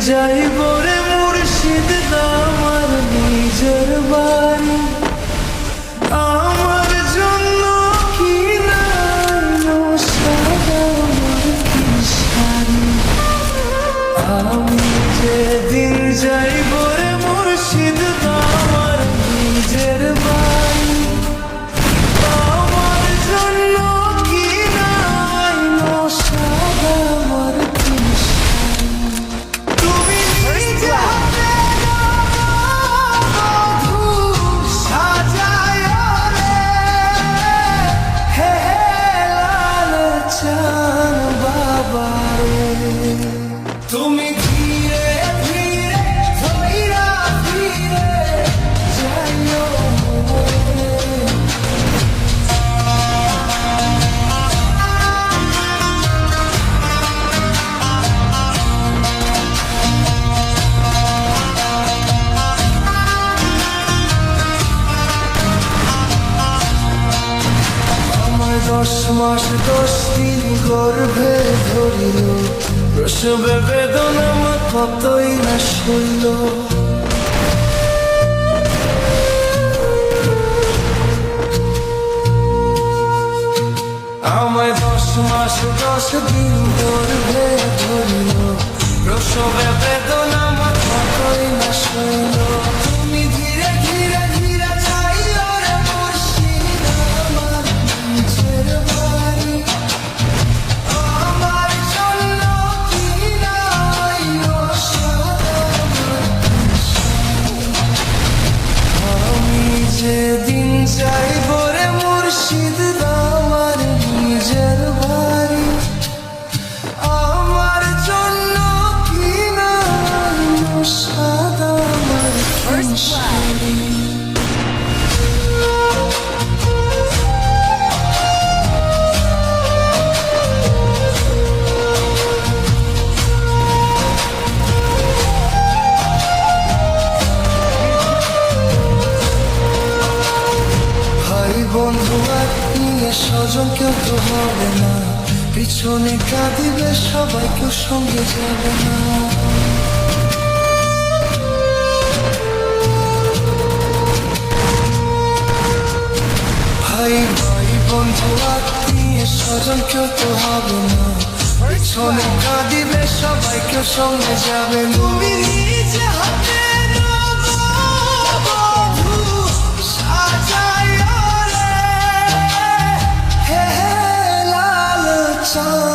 যাইব রে মুর্শিদ আমার নিজের বাড়ি। আমার জন্য কি নাইলো সাদা মার্কি শাড়ি। আমি যেদিন যাইব রে মুর্শিদ আমার নিজের বাড়ি। আমার জন্য কি নাইলো সাদা মার্কি শাড়ি। তুমি নিজে হাতে বধূ সাজায় রে, হে লাল চান বাবা রে। তুমি ধীরে ধীরে ধইরা ধীরে যাইও রে। আমার 10 মাস 10 দিন গর্ভে ধরিল, প্রসবে বেদনা মা কতই না সইল। আমায় 10 মাস 10 দিন গর্ভে ধরিল, প্রসবে বেদনা মা কতই না সইল। তুমি ধীরে ধীরে ধীরে যাইও রে মুর্শিদ আমার নিজের বাড়ি। আমার জন্য কি নাইলো সাদা মার্কি শাড়ি। আমি যেদিন যাইব রে মুর্শিদ আমার নিজের বাড়ি। আমার জন্য কি নাইলো সাদা মার্কি শাড়ি। ভাই বন্ধু আত্মীয় স্বজন কেউ তো হবে না, পিছনে কাঁদিবে সবাই, কেউ সঙ্গে যাবে না। ভাই ভাই বন্ধু আত্মীয় স্বজন কেউ তো হবে না, পিছনে কাঁদিবে সবাই, কেউ সঙ্গে যাবে না। তুমি নিজে হাতে বধূ সাজায় রে, হে লাল চাঁদ